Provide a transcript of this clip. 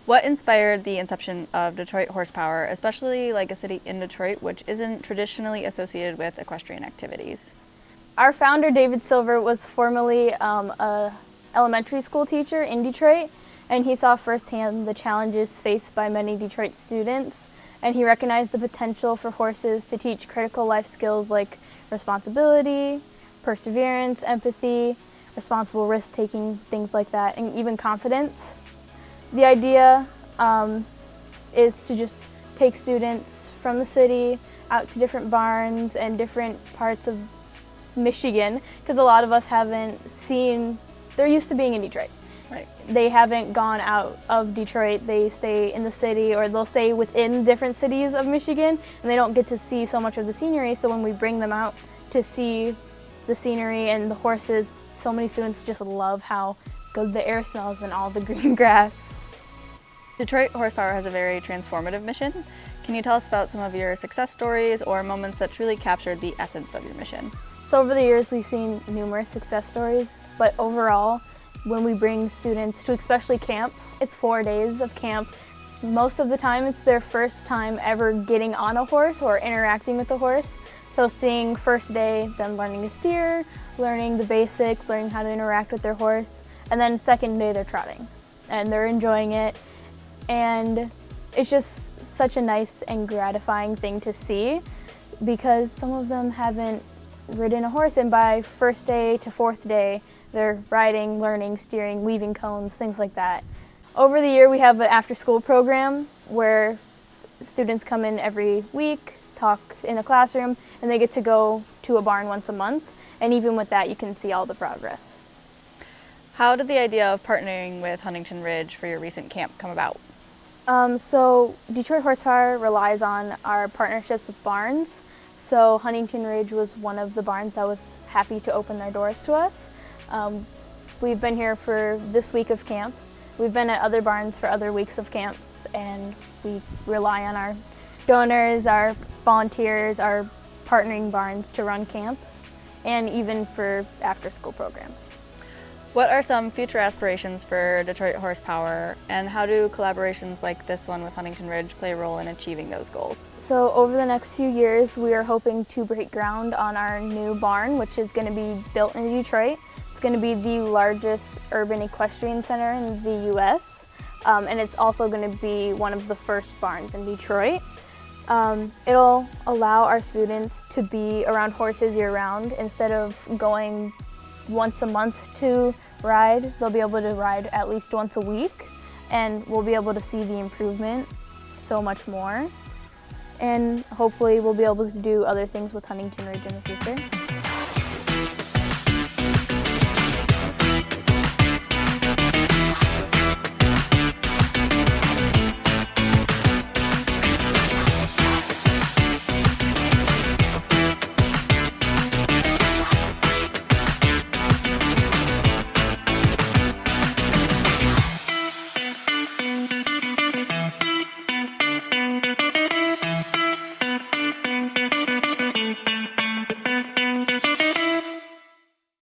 What inspired the inception of Detroit Horsepower, especially like a city in Detroit, which isn't traditionally associated with equestrian activities? Our founder, David Silver, was formerly a elementary school teacher in Detroit, and he saw firsthand the challenges faced by many Detroit students, and he recognized the potential for horses to teach critical life skills like responsibility, perseverance, empathy, responsible risk-taking, things like that, and even confidence. The idea is to just take students from the city out to different barns and different parts of Michigan, because a lot of us haven't seen, they're used to being in Detroit. Right. They haven't gone out of Detroit, they stay in the city, or they'll stay within different cities of Michigan, and they don't get to see so much of the scenery. So when we bring them out to see the scenery and the horses, so many students just love how good the air smells and all the green grass. Detroit Horsepower has a very transformative mission. Can you tell us about some of your success stories or moments that truly captured the essence of your mission? So over the years, we've seen numerous success stories, but overall, when we bring students to especially camp, it's 4 days of camp. Most of the time, it's their first time ever getting on a horse or interacting with a horse. So seeing first day, them learning to steer, learning the basics, learning how to interact with their horse, and then second day, they're trotting, and they're enjoying it. And it's just such a nice and gratifying thing to see, because some of them haven't ridden a horse, and by first day to fourth day, they're riding, learning, steering, weaving cones, things like that. Over the year, we have an after-school program where students come in every week, talk in a classroom, and they get to go to a barn once a month. And even with that, you can see all the progress. How did the idea of partnering with Huntington Ridge for your recent camp come about? So Detroit Horsepower relies on our partnerships with barns. So Huntington Ridge was one of the barns that was happy to open their doors to us. We've been here for this week of camp. We've been at other barns for other weeks of camps, and we rely on our donors, our volunteers, our partnering barns to run camp, and even for after-school programs. What are some future aspirations for Detroit Horsepower, and how do collaborations like this one with Huntington Ridge play a role in achieving those goals? So over the next few years, we are hoping to break ground on our new barn, which is going to be built in Detroit. It's going to be the largest urban equestrian center in the U.S., and it's also going to be one of the first barns in Detroit. It'll allow our students to be around horses year-round. Instead of going once a month to ride, they'll be able to ride at least once a week, and we'll be able to see the improvement so much more. And hopefully we'll be able to do other things with Huntington Ridge in the future.